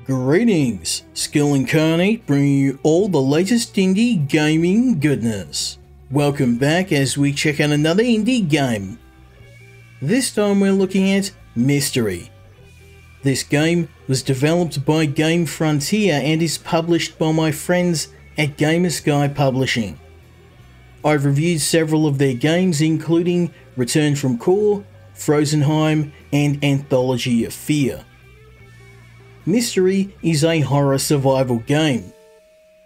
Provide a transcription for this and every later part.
Greetings, Skill Incarnate bringing you all the latest indie gaming goodness. Welcome back as we check out another indie game. This time we're looking at Mystery. This game was developed by Game Frontier and is published by my friends at Gamersky Publishing. I've reviewed several of their games including Return from Core, Frozenheim and Anthology of Fear. Mystery is a horror survival game,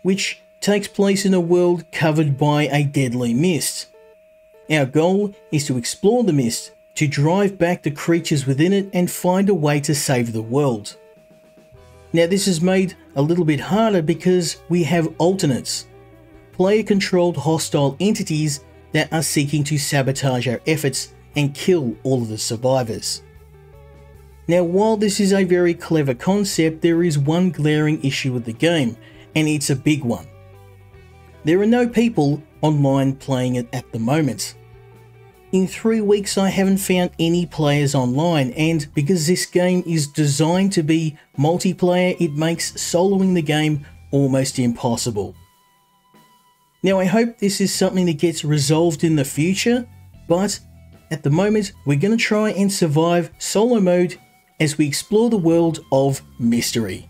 which takes place in a world covered by a deadly mist. Our goal is to explore the mist, to drive back the creatures within it and find a way to save the world. Now this is made a little bit harder because we have alternates, player-controlled hostile entities that are seeking to sabotage our efforts and kill all of the survivors. Now while this is a very clever concept, there is one glaring issue with the game, and it's a big one. There are no people online playing it at the moment. In 3 weeks I haven't found any players online, and because this game is designed to be multiplayer, it makes soloing the game almost impossible. Now I hope this is something that gets resolved in the future, but at the moment we're going to try and survive solo mode as we explore the world of Mystery.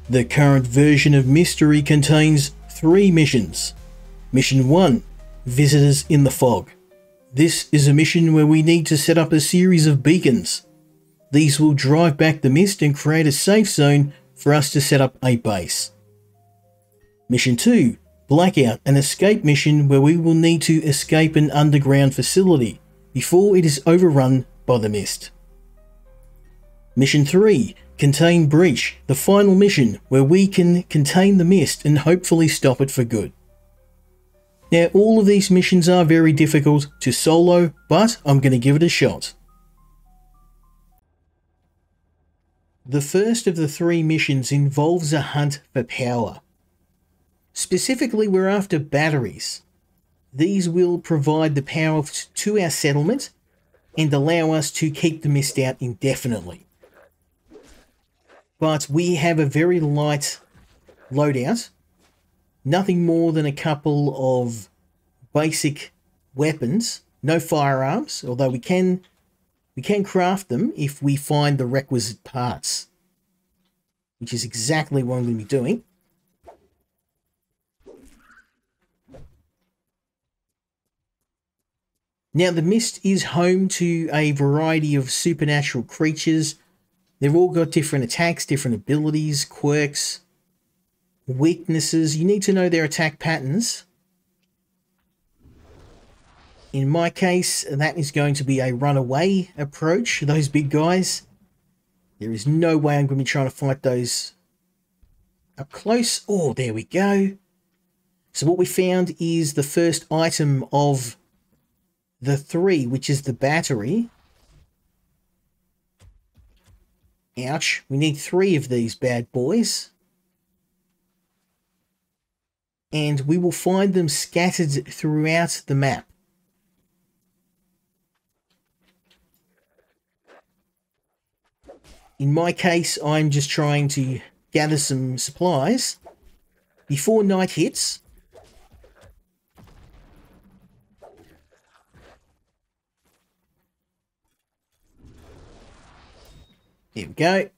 The current version of Mystery contains 3 missions. Mission 1, Visitors in the Fog. This is a mission where we need to set up a series of beacons. These will drive back the mist and create a safe zone for us to set up a base. Mission 2, Blackout, an escape mission where we will need to escape an underground facility before it is overrun by the mist. Mission 3, Contain Breach, the final mission where we can contain the mist and hopefully stop it for good. Now all of these missions are very difficult to solo, but I'm going to give it a shot. The first of the 3 missions involves a hunt for power. Specifically, we're after batteries. These will provide the power to our settlement and allow us to keep the mist out indefinitely. But we have a very light loadout, nothing more than a couple of basic weapons, no firearms, although we can craft them if we find the requisite parts, which is exactly what I'm going to be doing. Now the mist is home to a variety of supernatural creatures. They've all got different attacks, different abilities, quirks, weaknesses. You need to know their attack patterns. In my case, that is going to be a runaway approach, those big guys. There is no way I'm going to be trying to fight those up close. Oh, there we go. So what we found is the first item of the 3, which is the battery. Ouch, we need 3 of these bad boys. And we will find them scattered throughout the map. In my case, I'm just trying to gather some supplies before night hits. There we go.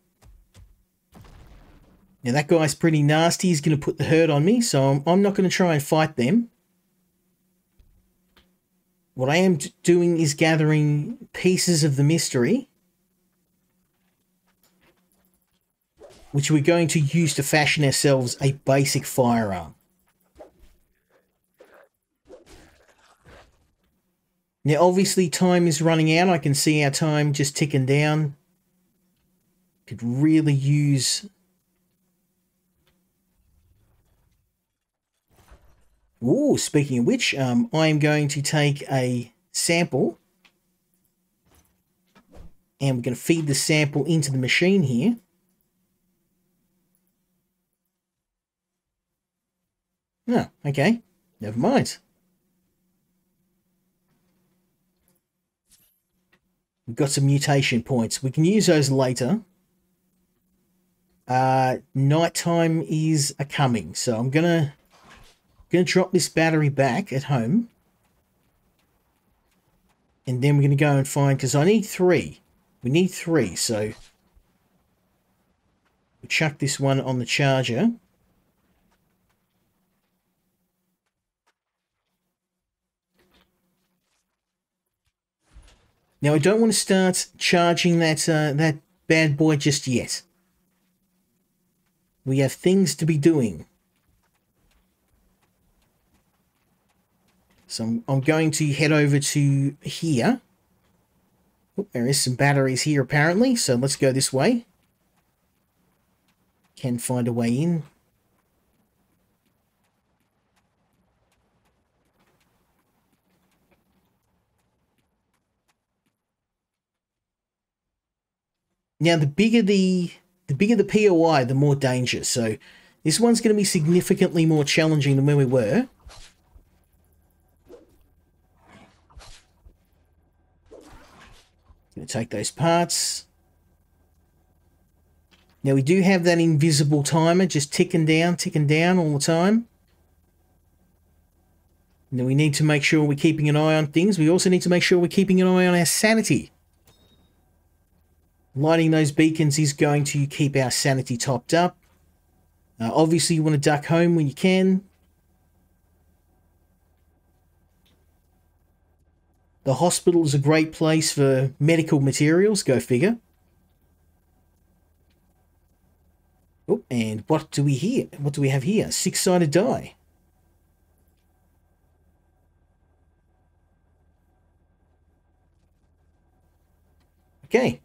Now that guy's pretty nasty. He's going to put the hurt on me, so I'm not going to try and fight them. What I am doing is gathering pieces of the mystery, which we're going to use to fashion ourselves a basic firearm. Now obviously time is running out. I can see our time just ticking down. Could really use speaking of which, I am going to take a sample and we're going to feed the sample into the machine here. Oh, okay, never mind. We've got some mutation points. We can use those later. Nighttime is a-coming, so I'm gonna drop this battery back at home. And then we're gonna go and find, because I need 3. We need 3, so we'll chuck this one on the charger. Now I don't want to start charging that bad boy just yet. We have things to be doing. So I'm going to head over to here. Oh, there is some batteries here apparently, so let's go this way. Can find a way in. Now, the bigger the POI, the more danger. So this one's going to be significantly more challenging than where we were. Going to take those parts. Now, we do have that invisible timer just ticking down all the time. Now, we need to make sure we're keeping an eye on things. We also need to make sure we're keeping an eye on our sanity. Lighting those beacons is going to keep our sanity topped up. Obviously, you want to duck home when you can. The hospital is a great place for medical materials, go figure. Oh, and what do we hear? What do we have here? 6-sided die. Okay.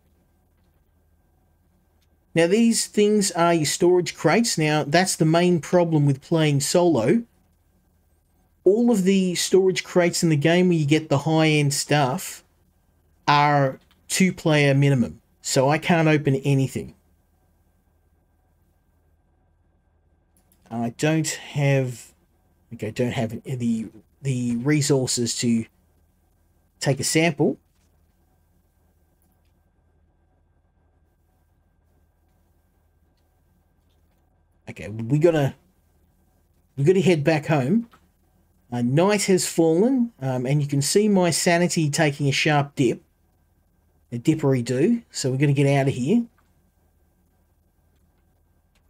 Now, these things are your storage crates. Now, that's the main problem with playing solo. All of the storage crates in the game where you get the high-end stuff are 2-player minimum. So I can't open anything. I don't have the resources to take a sample. Okay, we gotta head back home. Night has fallen, and you can see my sanity taking a sharp dip. A dippery-do. So we're going to get out of here.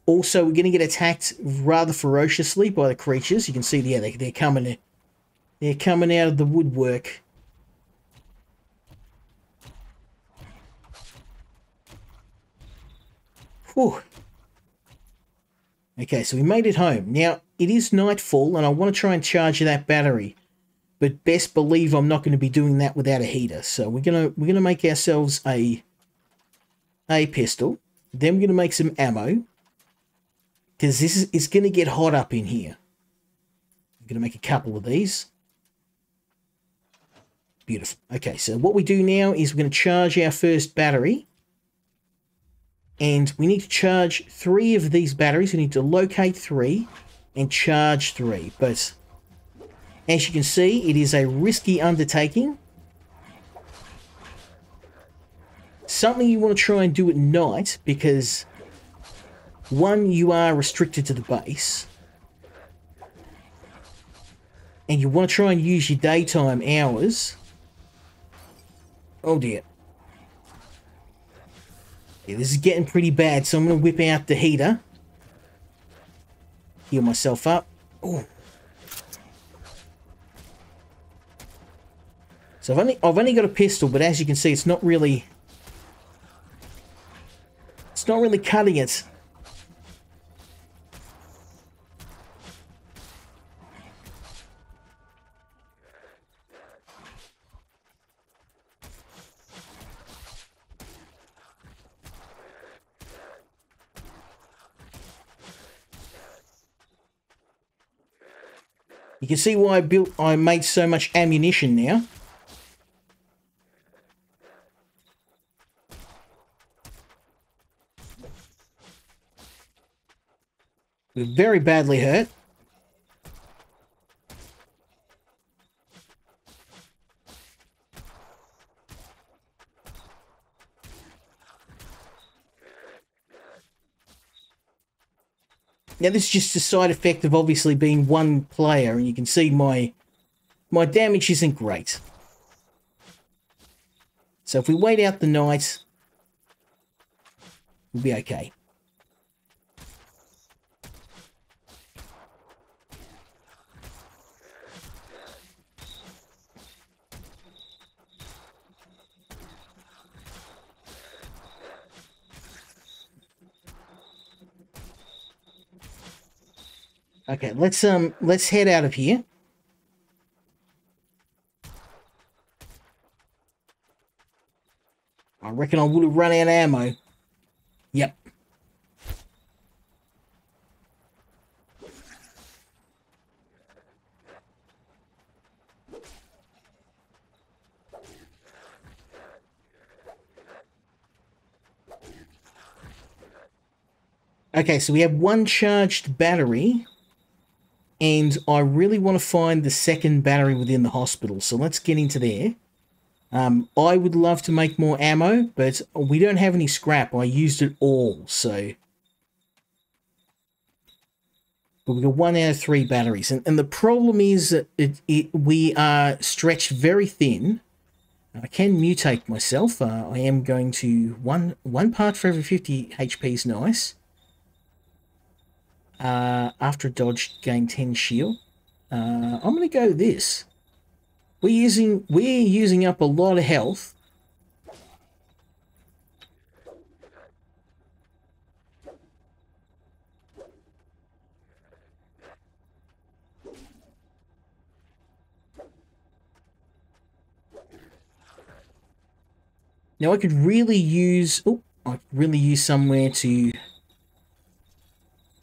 Also, we're going to get attacked rather ferociously by the creatures. You can see, yeah, they're coming. They're coming out of the woodwork. Whew. Okay, so we made it home. Now, it is nightfall, and I want to try and charge that battery. But best believe I'm not going to be doing that without a heater. So we're gonna make ourselves a pistol. Then we're gonna make some ammo. Because it's gonna get hot up in here. I'm gonna make a couple of these. Beautiful. Okay, so what we do now is we're gonna charge our first battery. And we need to charge 3 of these batteries. We need to locate 3 and charge 3. But as you can see, it is a risky undertaking. Something you want to try and do at night because, 1, you are restricted to the base. And you want to try and use your daytime hours. Oh dear. Yeah, this is getting pretty bad, so I'm going to whip out the heater. Heal myself up. Ooh. So I've only got a pistol, but as you can see, it's not really cutting it. You can see why I made so much ammunition now. We're very badly hurt. Now this is just a side effect of obviously being one player, and you can see my damage isn't great. So if we wait out the night, we'll be okay. Okay, let's head out of here. I reckon I would have run out of ammo. Yep. Okay, so we have one charged battery, and I really want to find the second battery within the hospital, so let's get into there. I would love to make more ammo, but we don't have any scrap. I used it all, so... But we got 1 out of 3 batteries, and the problem is that we are stretched very thin. I can mutate myself. I am going to... One part for every 50 HP is nice. After a dodge, gain 10 shield. I'm going to go this. We're using up a lot of health. Now I could really use... Oh, I could really use somewhere to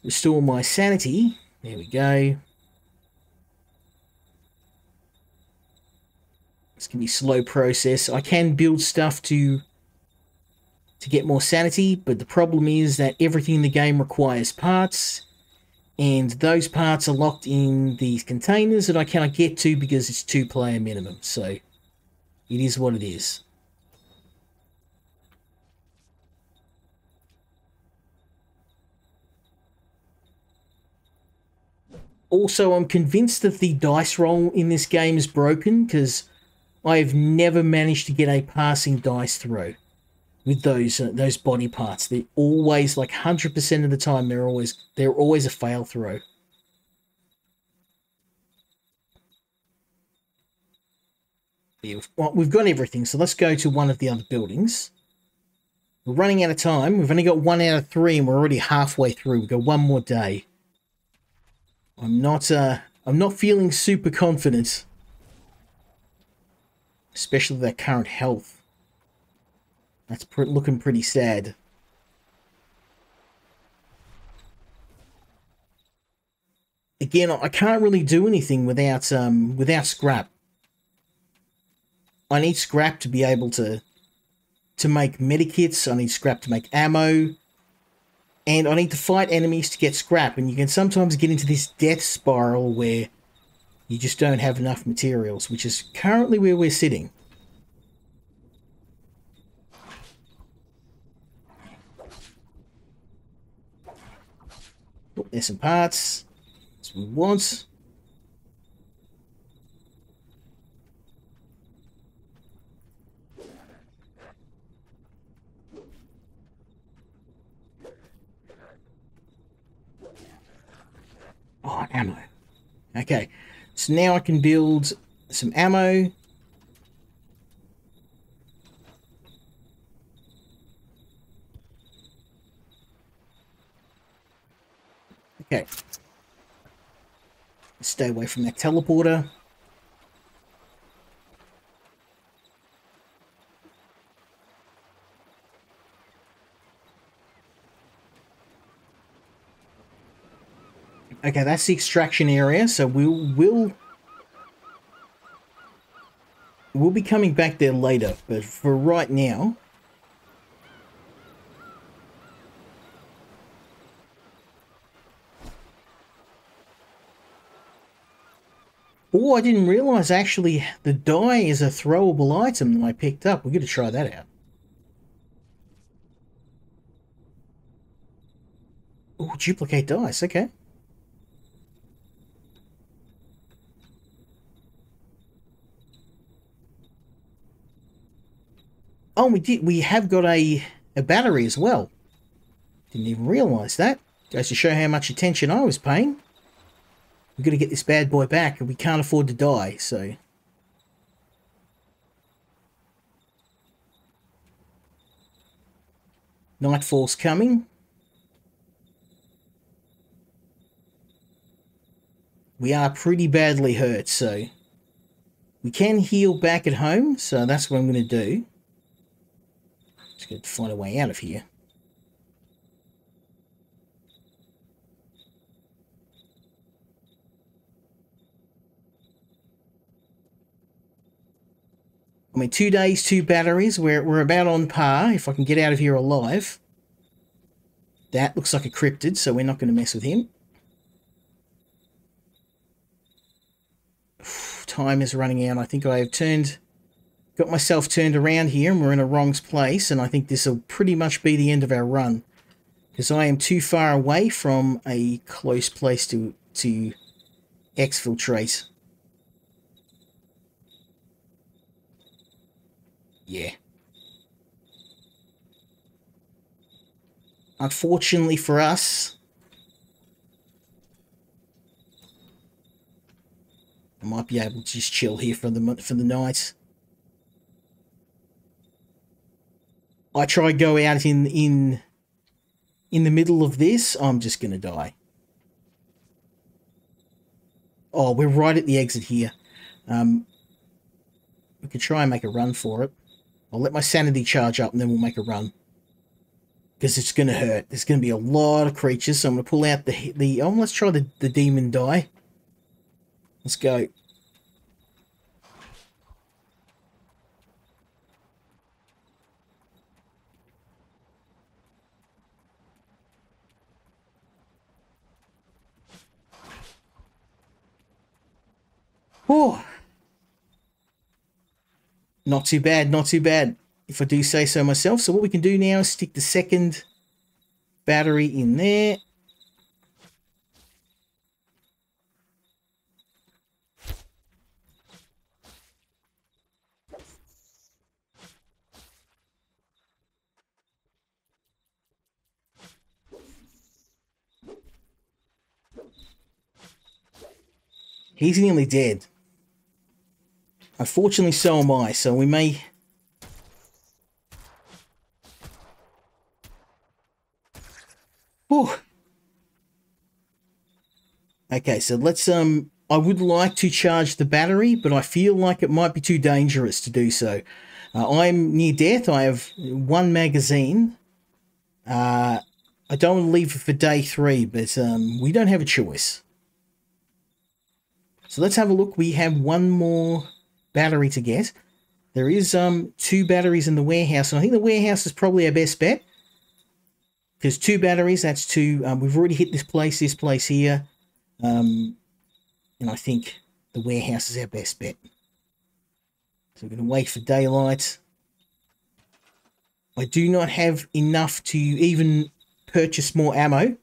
restore my sanity. There we go. This can be a slow process. I can build stuff to get more sanity, but the problem is that everything in the game requires parts, and those parts are locked in these containers that I cannot get to because it's 2-player minimum, so it is what it is. Also, I'm convinced that the dice roll in this game is broken, because I have never managed to get a passing dice throw with those body parts. They're always, like 100% of the time, they're always a fail throw. Yeah, well, we've got everything, so let's go to one of the other buildings. We're running out of time. We've only got 1 out of 3, and we're already halfway through. We've got one more day. I'm not feeling super confident. Especially that current health. That's looking pretty sad. Again, I can't really do anything without scrap. I need scrap to be able to make medikits. I need scrap to make ammo. And I need to fight enemies to get scrap. And you can sometimes get into this death spiral where you just don't have enough materials, which is currently where we're sitting. Oh, there's some parts. That's what we want. Oh, ammo. Okay, so now I can build some ammo. Okay. Stay away from that teleporter. Okay, that's the extraction area, so we'll be coming back there later, but for right now... Oh, I didn't realize actually the dye is a throwable item that I picked up. We're going to try that out. Oh, duplicate dice. Okay. Oh, we did. We have got a battery as well. Didn't even realise that. Goes to show how much attention I was paying. We've got to get this bad boy back, and we can't afford to die, so... Nightfall's coming. We are pretty badly hurt, so... We can heal back at home, so that's what I'm going to do. Just got to find a way out of here. I mean, 2 days, 2 batteries. We're about on par if I can get out of here alive. That looks like a cryptid, so we're not going to mess with him. Time is running out. I think I have got myself turned around here, and we're in a wrong place, and I think this will pretty much be the end of our run. Because I am too far away from a close place to exfiltrate. Yeah. Unfortunately for us, I might be able to just chill here for the night. I try go out in the middle of this, I'm just gonna die. Oh, we're right at the exit here. We could try and make a run for it. I'll let my sanity charge up and then we'll make a run. Because it's going to hurt. There's going to be a lot of creatures, so I'm going to pull out the oh, let's try the demon die. Let's go. Oh, not too bad, not too bad, if I do say so myself. So what we can do now is stick the second battery in there. He's nearly dead. Unfortunately, so am I, so we may... Whew. Okay, so let's, I would like to charge the battery, but I feel like it might be too dangerous to do so. I'm near death. I have 1 magazine. I don't want to leave it for day 3, but we don't have a choice. So let's have a look. We have 1 more battery to get. There is 2 batteries in the warehouse, and I think the warehouse is probably our best bet. Because 2 batteries, that's 2. We've already hit this place here. And I think the warehouse is our best bet. So we're going to wait for daylight. I do not have enough to even purchase more ammo.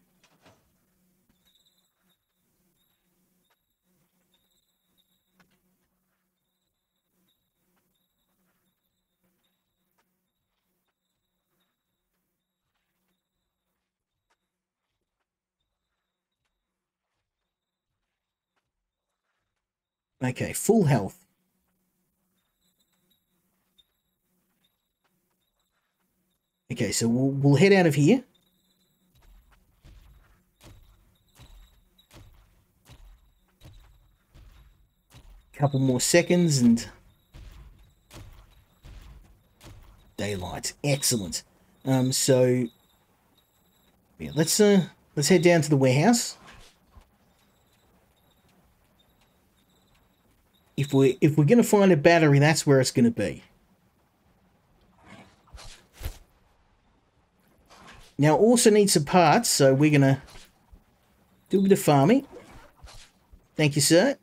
Okay, full health. Okay, so we'll head out of here. Couple more seconds and daylight. Excellent. So yeah, let's head down to the warehouse. If we're going to find a battery, that's where it's going to be. Now, also need some parts, so we're going to do a bit of farming. Thank you, sir.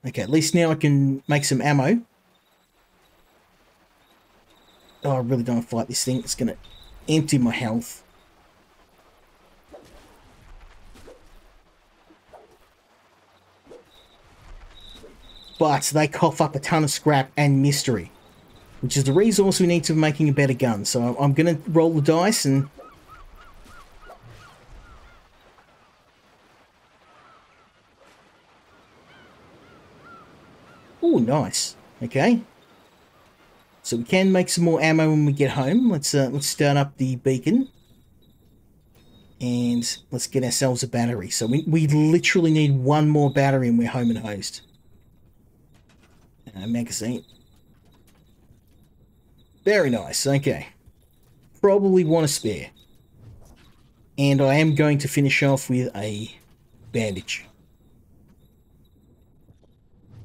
Okay, at least now I can make some ammo. Oh, I really don't want to fight this thing. It's going to empty my health. But they cough up a ton of scrap and mystery, which is the resource we need to making a better gun. So I'm going to roll the dice and... Oh, nice. Okay. So we can make some more ammo when we get home. Let's start up the beacon. And let's get ourselves a battery. So we literally need one more battery and we're home and hosed. Magazine. Very nice. Okay. Probably want a spare. And I am going to finish off with a bandage.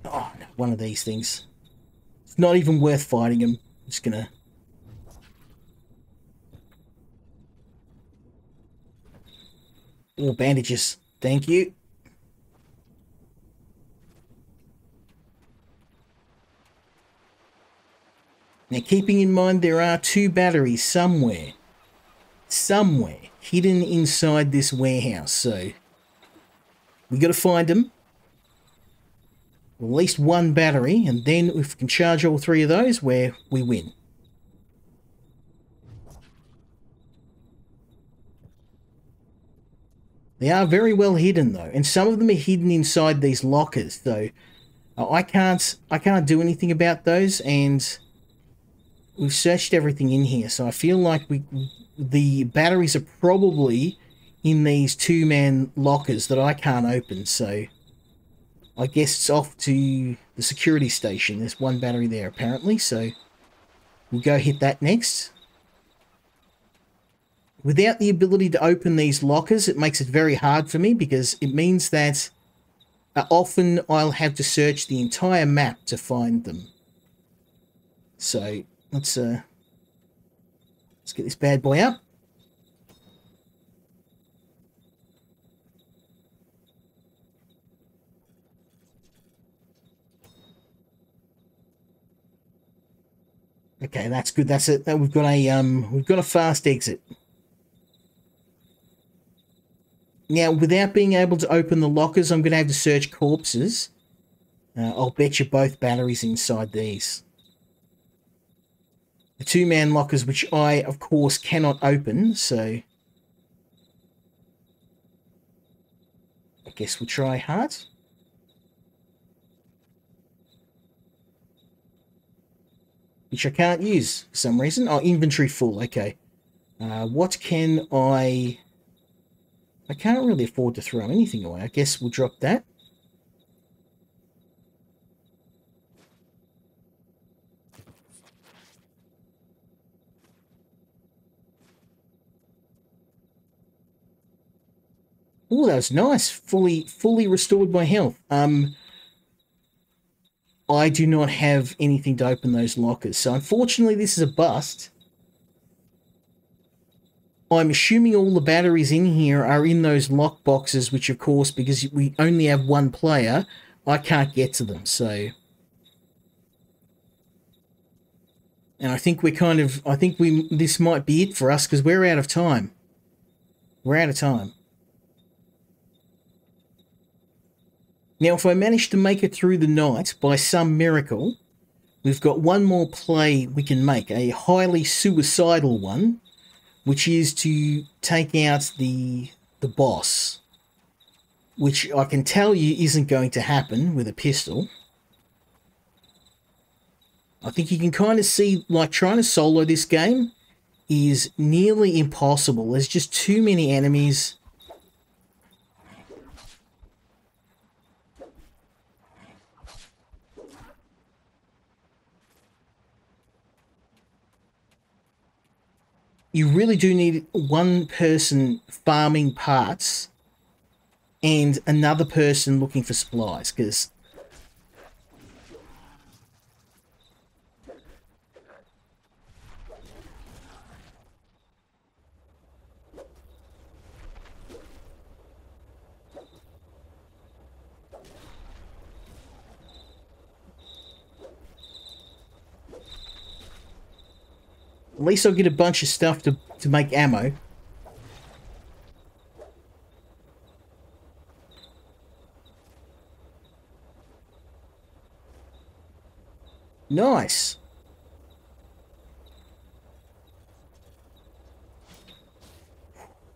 Oh, no, one of these things. It's not even worth fighting them. I'm just gonna... More bandages. Thank you. Now, keeping in mind there are 2 batteries somewhere hidden inside this warehouse, so we got to find them. At least 1 battery, and then if we can charge all 3 of those, we win. They are very well hidden though, and some of them are hidden inside these lockers, so I can't do anything about those, and we've searched everything in here, so I feel like the batteries are probably in these 2-man lockers that I can't open, so I guess it's off to the security station. There's 1 battery there apparently, so we'll go hit that next. Without the ability to open these lockers, it makes it very hard for me because it means that often I'll have to search the entire map to find them. So let's get this bad boy up. Okay, that's good. That's it. We've got a fast exit. Now, without being able to open the lockers, I'm going to have to search corpses. I'll bet you both batteries inside these. The 2-man lockers, which I, of course, cannot open, so I guess we'll try hard. Which I can't use for some reason. Oh, inventory full, okay. What can I can't really afford to throw anything away. I guess we'll drop that. Oh, that was nice. Fully restored my health. I do not have anything to open those lockers, so unfortunately this is a bust. I'm assuming all the batteries in here are in those lock boxes, which of course, because we only have 1 player, I can't get to them, so... And I think this might be it for us, because we're out of time. We're out of time. Now, if I manage to make it through the night, by some miracle, we've got 1 more play we can make, a highly suicidal one, which is to take out the boss, which I can tell you isn't going to happen with a pistol. I think you can kind of see, like, trying to solo this game is nearly impossible. There's just too many enemies. You really do need 1 person farming parts and another person looking for supplies, because At least I'll get a bunch of stuff to make ammo. Nice.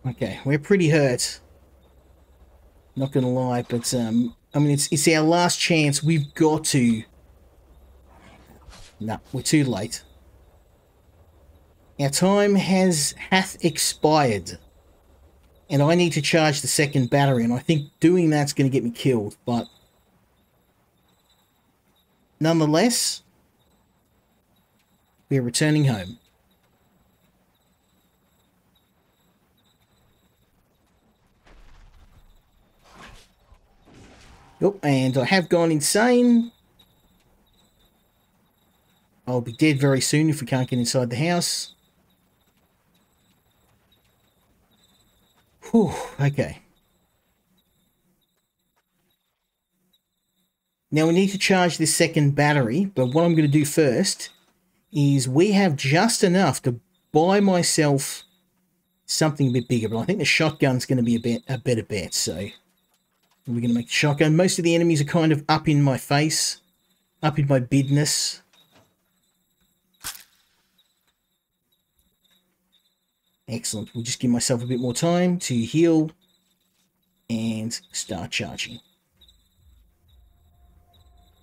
Okay, we're pretty hurt. Not gonna lie, but I mean it's our last chance. We've got to. No, we're too late. Our time hath expired. And I need to charge the second battery, and I think doing that's gonna get me killed, but nonetheless, we're returning home. Yep, and I have gone insane. I'll be dead very soon if we can't get inside the house. Whew, okay. Now we need to charge this second battery, but what I'm going to do first is we have just enough to buy myself something a bit bigger, but I think the shotgun's going to be a better bet, so we're going to make the shotgun. Most of the enemies are kind of up in my face, up in my business. Excellent. We'll just give myself a bit more time to heal and start charging.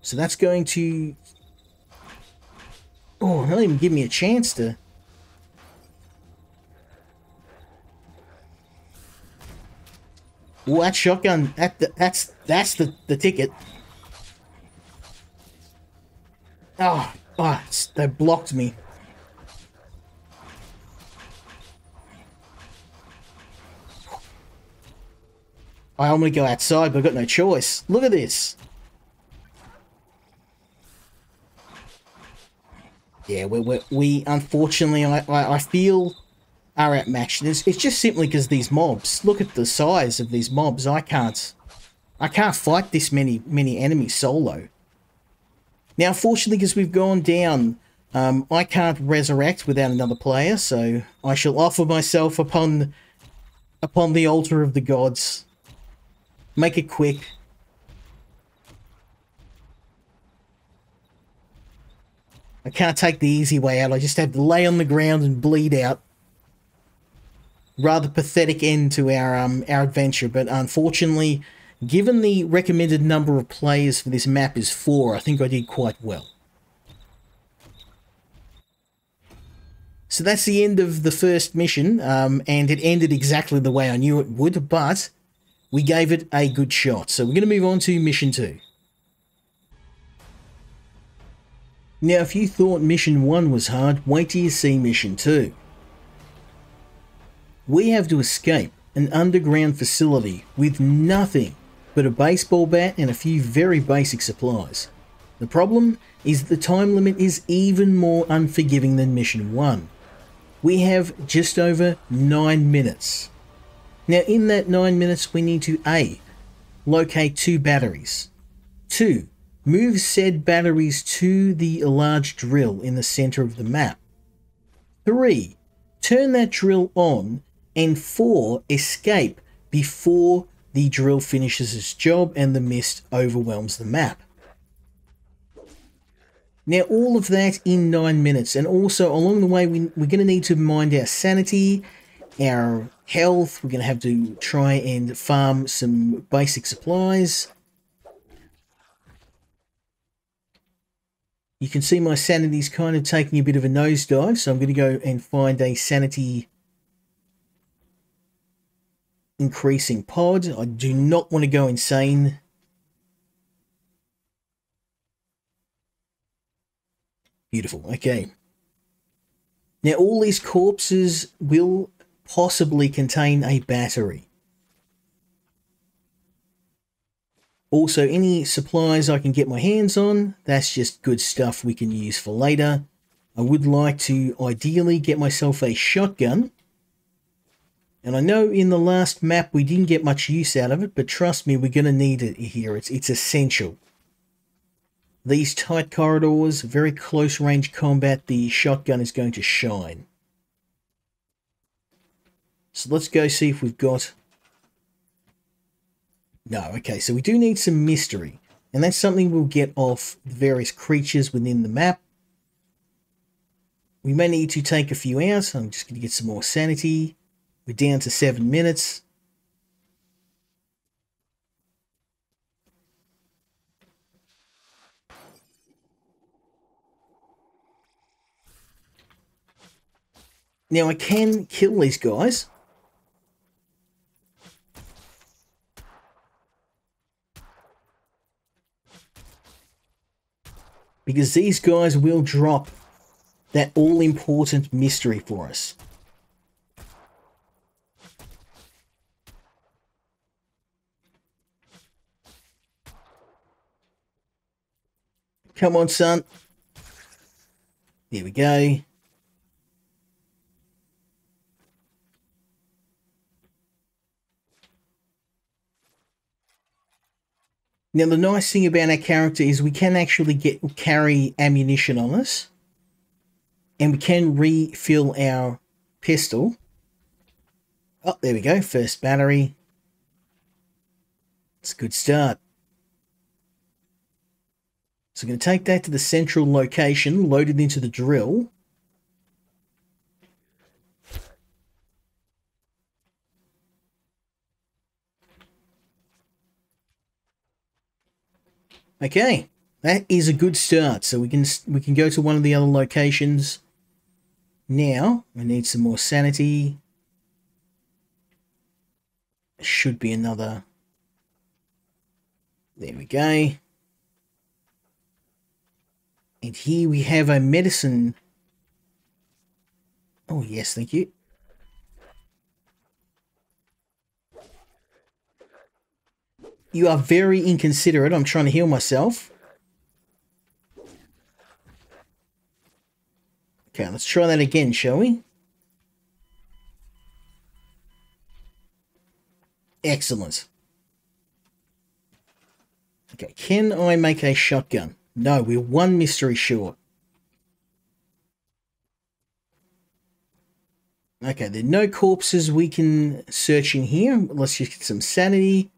So that's going to... Oh, not even give me a chance to... Oh, that shotgun, that's the ticket. Oh, they blocked me. I'm going to go outside, but I've got no choice. Look at this. Yeah, we unfortunately, I feel, are outmatched. It's just simply because these mobs. Look at the size of these mobs. I can't fight this many enemies solo. Now, fortunately, because we've gone down, I can't resurrect without another player, so I shall offer myself upon the altar of the gods. Make it quick. I can't take the easy way out. I just have to lay on the ground and bleed out. Rather pathetic end to our adventure, but unfortunately, given the recommended number of players for this map is 4, I think I did quite well. So that's the end of the first mission, and it ended exactly the way I knew it would, but we gave it a good shot. So we're going to move on to mission 2. Now, if you thought mission 1 was hard, wait till you see mission 2. We have to escape an underground facility with nothing but a baseball bat and a few very basic supplies. The problem is that the time limit is even more unforgiving than mission 1. We have just over 9 minutes. Now, in that 9 minutes, we need to A. Locate 2 batteries. 2. Move said batteries to the large drill in the center of the map. 3. Turn that drill on. And 4. Escape before the drill finishes its job and the mist overwhelms the map. Now, all of that in 9 minutes. And also, along the way, we're going to need to mind our sanity, our health. We're going to have to try and farm some basic supplies. You can see my sanity's kind of taking a bit of a nosedive, so I'm going to go and find a sanity increasing pod. I do not want to go insane. Beautiful. Okay. Now, all these corpses will possibly contain a battery. Also, any supplies I can get my hands on, that's just good stuff we can use for later. I would like to ideally get myself a shotgun. And I know in the last map we didn't get much use out of it, but trust me, we're going to need it here. It's essential. these tight corridors, very close range combat, the shotgun is going to shine. So let's go see if we've got... No, okay, so we do need some mystery. And that's something we'll get off the various creatures within the map. We may need to take a few out. I'm just going to get some more sanity. We're down to 7 minutes. Now I can kill these guys. Because these guys will drop that all-important mystery for us. Come on, son. There we go. Now, the nice thing about our character is we can actually carry ammunition on us. And we can refill our pistol. Oh, there we go. First battery. It's a good start. So I'm going to take that to the central location, load it into the drill. Okay, that is a good start. So we can go to one of the other locations. Now we need some more sanity. Should be another. There we go. And here we have a medicine. Oh yes, thank you. You are very inconsiderate. I'm trying to heal myself. Okay, let's try that again, shall we? Excellent. Okay, can I make a shotgun? No, we're one mystery short. Okay, there are no corpses we can search in here. Let's just get some sanity.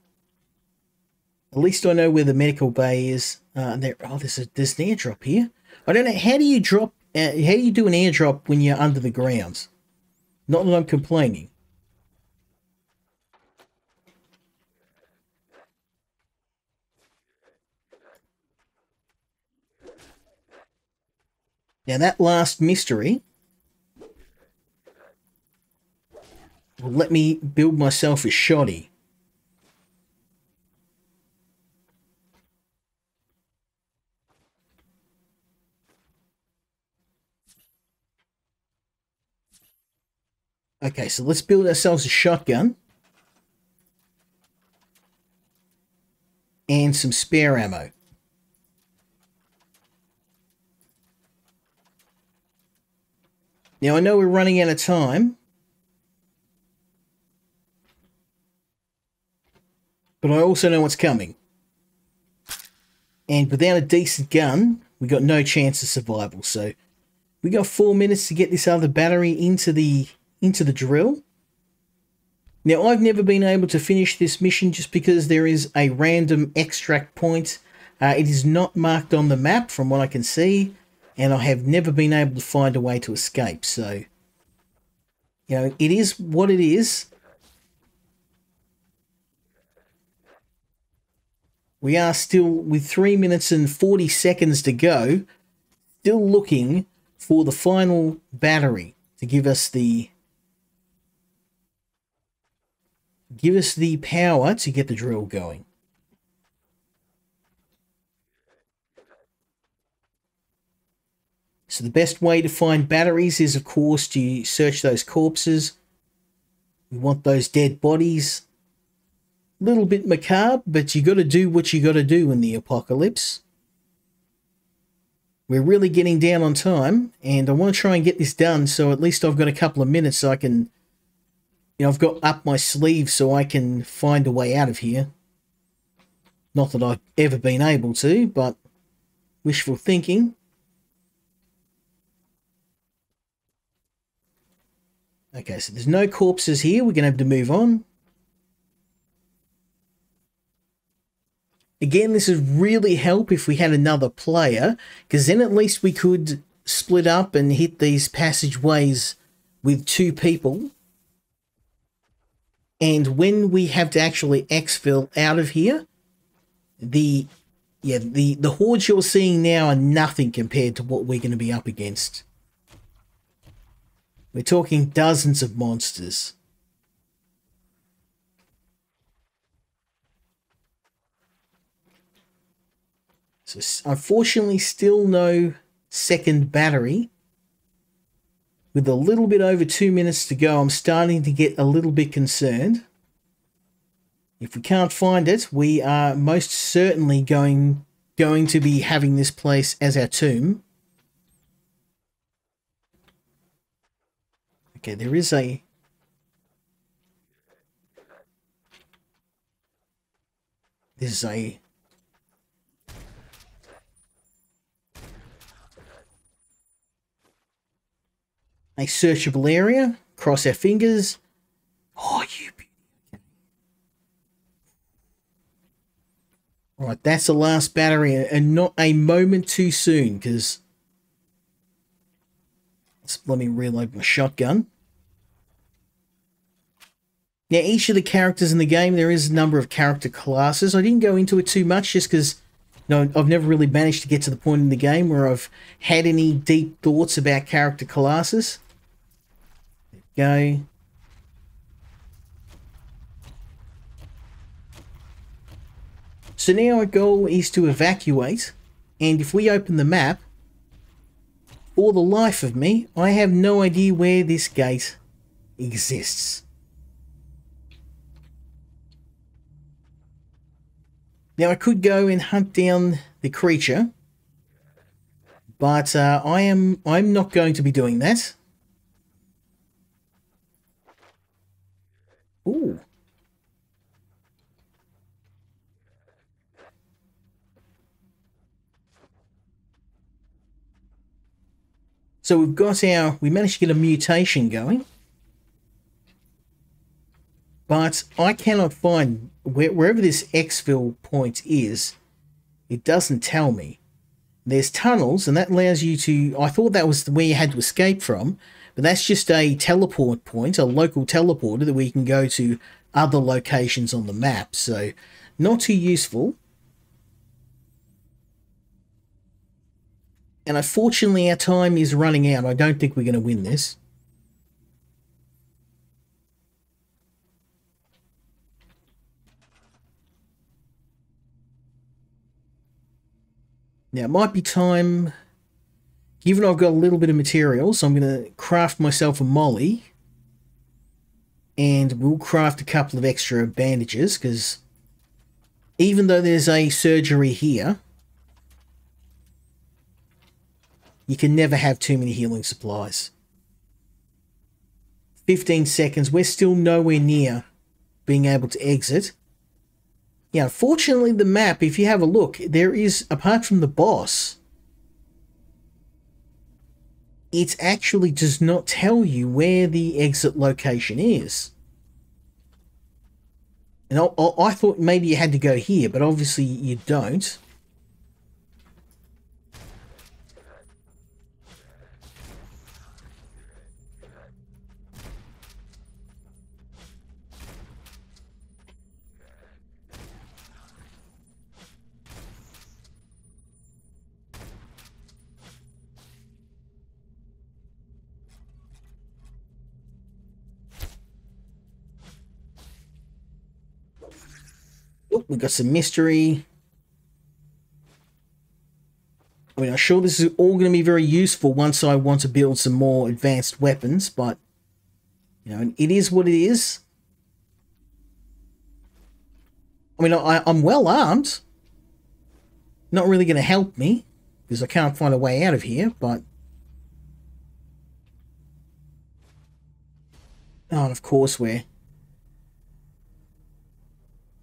At least I know where the medical bay is. There's an airdrop here. I don't know, how do you drop? How do you do an airdrop when you're under the ground? Not that I'm complaining. Now that last mystery will let me build myself a shoddy. Okay, so let's build ourselves a shotgun. And some spare ammo. Now, I know we're running out of time. But I also know what's coming. And without a decent gun, we got no chance of survival. So, we got 4 minutes to get this other battery into the drill. Now, I've never been able to finish this mission just because there is a random extract point. It is not marked on the map from what I can see, and I have never been able to find a way to escape. So, you know, it is what it is. We are still, with 3 minutes and 40 seconds to go, still looking for the final battery to give us the power to get the drill going. So the best way to find batteries is, of course, to search those corpses. We want those dead bodies. A little bit macabre, but you got to do what you got to do in the apocalypse. We're really getting down on time, and I want to try and get this done, so at least I've got a couple of minutes so I can... You know, I've got up my sleeve so I can find a way out of here. Not that I've ever been able to, but Wishful thinking. Okay, so there's no corpses here. We're going to have to move on. Again, this would really help if we had another player, because then at least we could split up and hit these passageways with 2 people. And when we have to actually exfil out of here, the hordes you're seeing now are nothing compared to what we're going to be up against. We're talking dozens of monsters. So unfortunately still no second battery. With a little bit over 2 minutes to go, I'm starting to get a little bit concerned. If we can't find it, we are most certainly going to be having this place as our tomb. Okay, there is a... There's a... A searchable area. Cross our fingers. Oh, you... Right, that's the last battery, and not a moment too soon, because... Let me reload my shotgun. Now, each of the characters in the game, there is a number of character classes. I didn't go into it too much, just because I've never really managed to get to the point in the game where I've had any deep thoughts about character classes. There we go. So now our goal is to evacuate, and if we open the map, for the life of me, I have no idea where this gate exists. Now I could go and hunt down the creature, but I'm not going to be doing that. Ooh. So we've got we managed to get a mutation going. But I cannot find, wherever this exfil point is, it doesn't tell me. There's tunnels, and that allows you to, I thought that was where you had to escape from, but that's just a teleport point, a local teleporter that we can go to other locations on the map. So, not too useful. And unfortunately, our time is running out. I don't think we're going to win this. Now, it might be time, given I've got a little bit of material, so I'm going to craft myself a molly. And we'll craft a couple of extra bandages, because even though there's a surgery here, you can never have too many healing supplies. 15 seconds. We're still nowhere near being able to exit. Yeah, fortunately the map, if you have a look, there is, apart from the boss, it actually does not tell you where the exit location is. And I thought maybe you had to go here, but obviously you don't. Oh, we got some mystery. I mean, I'm sure this is all going to be very useful once I want to build some more advanced weapons, but, you know, it is what it is. I mean, I'm well armed. Not really going to help me, because I can't find a way out of here, but... Oh, and of course we're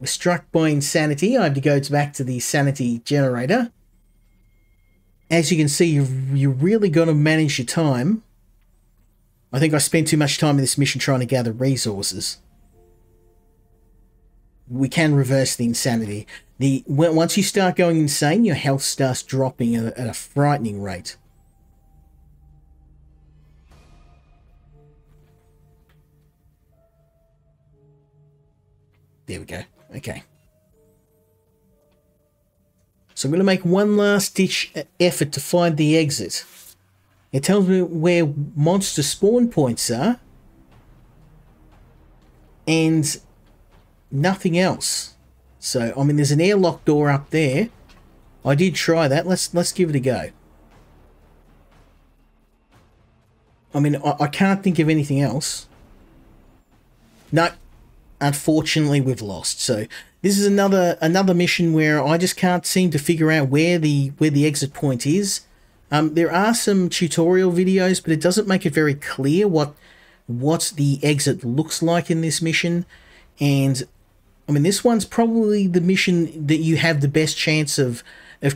struck by insanity. I have to go back to the sanity generator. as you can see, you really got to manage your time. I think I spent too much time in this mission trying to gather resources. We can reverse the insanity. Once you start going insane, your health starts dropping at a frightening rate. There we go. Okay. So I'm going to make one last ditch effort to find the exit. It tells me where monster spawn points are. And nothing else. So, I mean, there's an airlock door up there. I did try that. Let's give it a go. I mean, I can't think of anything else. No. Unfortunately, we've lost. So this is another mission where I just can't seem to figure out where the exit point is. There are some tutorial videos, but it doesn't make it very clear what the exit looks like in this mission. And I mean, this one's probably the mission that you have the best chance of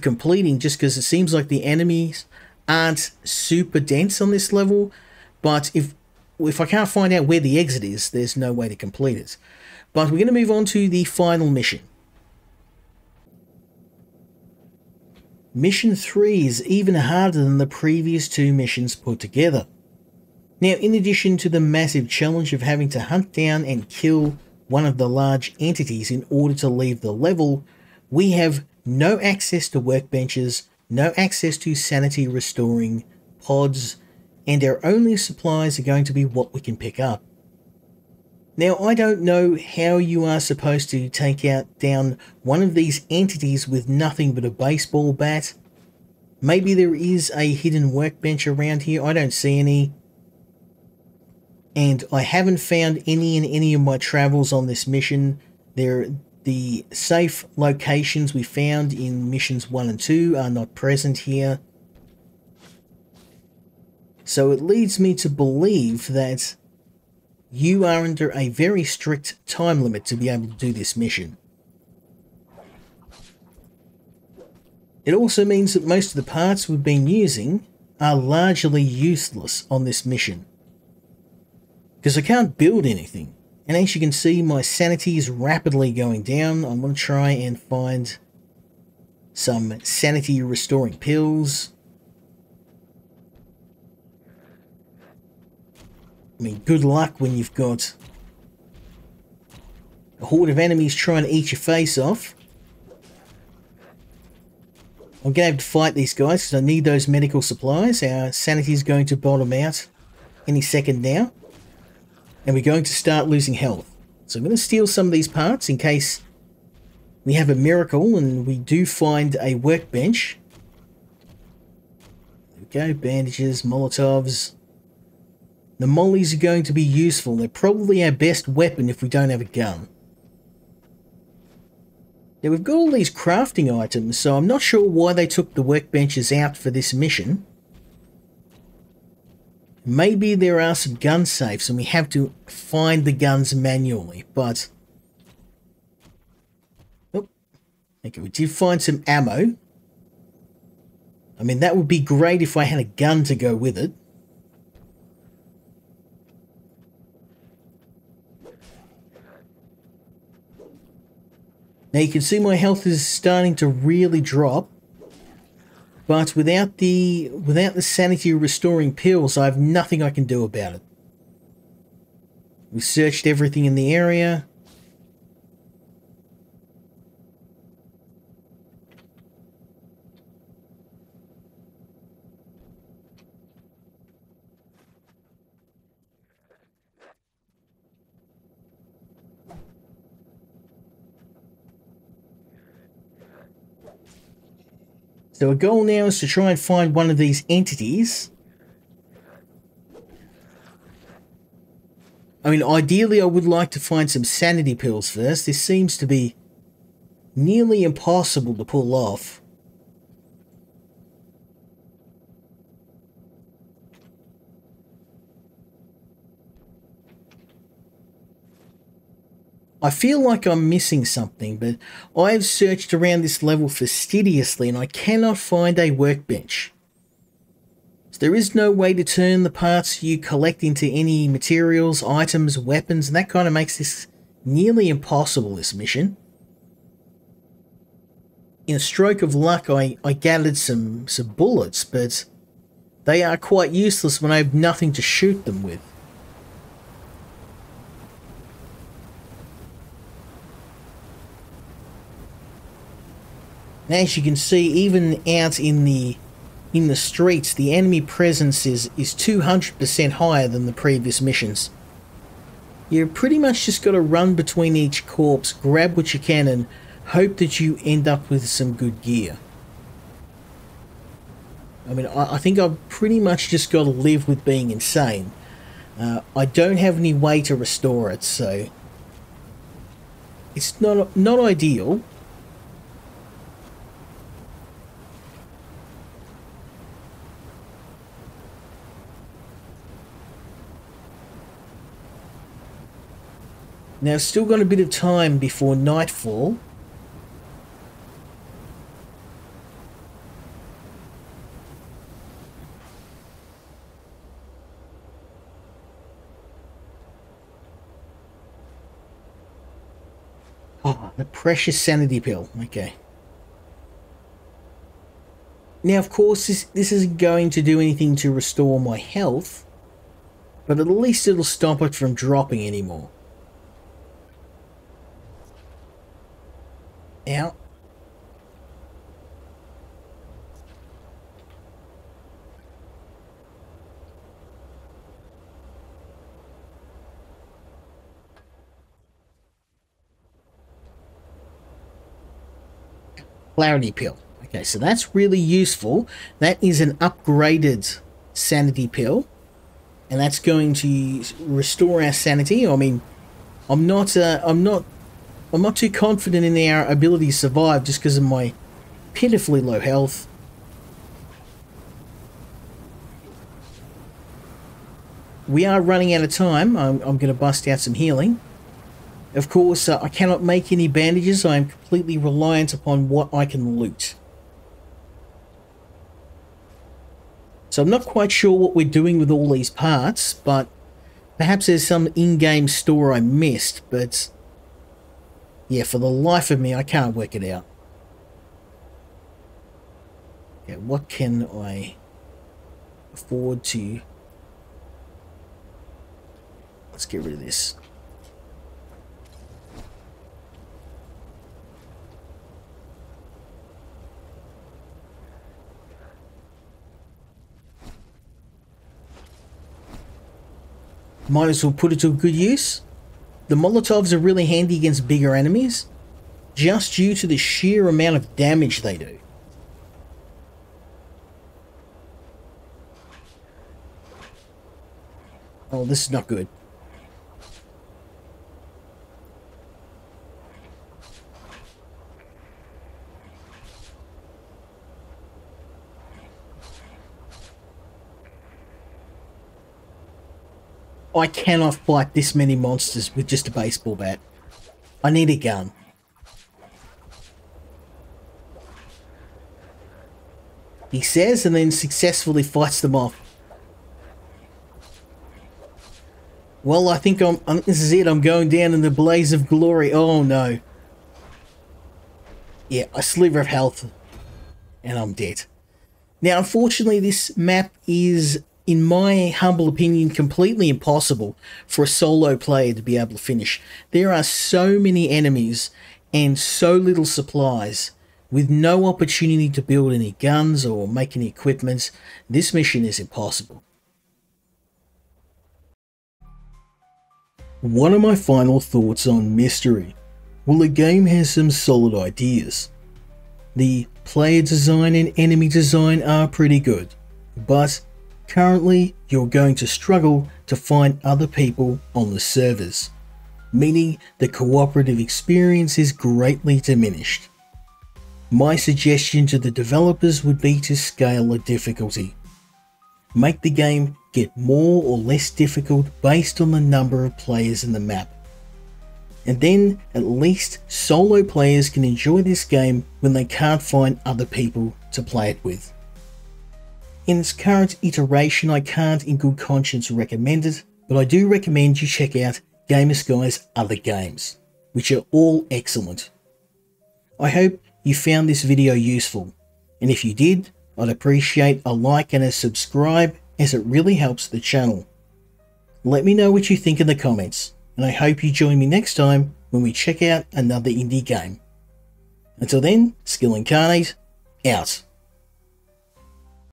completing, just because it seems like the enemies aren't super dense on this level. But if I can't find out where the exit is, there's no way to complete it. But we're going to move on to the final mission. Mission 3 is even harder than the previous two missions put together. Now, in addition to the massive challenge of having to hunt down and kill one of the large entities in order to leave the level, we have no access to workbenches, no access to sanity restoring pods, and our only supplies are going to be what we can pick up. Now, I don't know how you are supposed to take down one of these entities with nothing but a baseball bat. Maybe there is a hidden workbench around here. I don't see any. And I haven't found any in any of my travels on this mission. The safe locations we found in missions 1 and 2 are not present here. So it leads me to believe that you are under a very strict time limit to be able to do this mission. It also means that most of the parts we've been using are largely useless on this mission, because I can't build anything. And as you can see, my sanity is rapidly going down. I'm going to try and find some sanity restoring pills. I mean, good luck when you've got a horde of enemies trying to eat your face off. I'm going to have to fight these guys because I need those medical supplies. Our sanity is going to bottom out any second now. And we're going to start losing health. So I'm going to steal some of these parts in case we have a miracle and we do find a workbench. There we go, bandages, Molotovs. The mollies are going to be useful. They're probably our best weapon if we don't have a gun. Now we've got all these crafting items, so I'm not sure why they took the workbenches out for this mission. Maybe there are some gun safes and we have to find the guns manually, but... Oh, okay, we did find some ammo. I mean, that would be great if I had a gun to go with it. Now you can see my health is starting to really drop, but without the sanity restoring pills, I have nothing I can do about it. We searched everything in the area. So our goal now is to try and find one of these entities. I mean, ideally I would like to find some sanity pills first. This seems to be nearly impossible to pull off. I feel like I'm missing something, but I have searched around this level fastidiously and I cannot find a workbench. So there is no way to turn the parts you collect into any materials, items, weapons, and that kind of makes this nearly impossible, this mission. In a stroke of luck, I gathered some bullets, but they are quite useless when I have nothing to shoot them with. And as you can see, even out in the streets, the enemy presence is 200% higher than the previous missions. You pretty much just got to run between each corpse, grab what you can, and hope that you end up with some good gear. I mean, I think I've pretty much just got to live with being insane. I don't have any way to restore it, so it's not ideal. Now, still got a bit of time before nightfall. Oh, the precious sanity pill. Okay. Now, of course, this isn't going to do anything to restore my health, but at least it'll stop it from dropping anymore. Out. Clarity pill. Okay, so that's really useful. That is an upgraded sanity pill, and that's going to restore our sanity. I mean, I'm not too confident in our ability to survive just because of my pitifully low health. We are running out of time. I'm going to bust out some healing. Of course, I cannot make any bandages. I am completely reliant upon what I can loot. So I'm not quite sure what we're doing with all these parts, but perhaps there's some in-game store I missed, but yeah, for the life of me, I can't work it out. Okay, what can I afford to... Let's get rid of this. Might as well put it to a good use. The Molotovs are really handy against bigger enemies, just due to the sheer amount of damage they do. Oh, this is not good. I cannot fight this many monsters with just a baseball bat. I need a gun. He says, and then successfully fights them off. Well, I think this is it. I'm going down in the blaze of glory. Oh, no. Yeah, a sliver of health. And I'm dead. Now, unfortunately, this map is, in my humble opinion, completely impossible for a solo player to be able to finish. There are so many enemies and so little supplies, with no opportunity to build any guns or make any equipment. This mission is impossible. One of my final thoughts on Mystery. Well, the game has some solid ideas. The player design and enemy design are pretty good, but currently you're going to struggle to find other people on the servers, meaning the cooperative experience is greatly diminished. My suggestion to the developers would be to scale the difficulty. Make the game get more or less difficult based on the number of players in the map. and then at least solo players can enjoy this game when they can't find other people to play it with. In its current iteration, I can't in good conscience recommend it, but I do recommend you check out Gamersky's other games, which are all excellent. I hope you found this video useful, and if you did, I'd appreciate a like and a subscribe, as it really helps the channel. Let me know what you think in the comments, and I hope you join me next time when we check out another indie game. Until then, Skill Incarnate, out.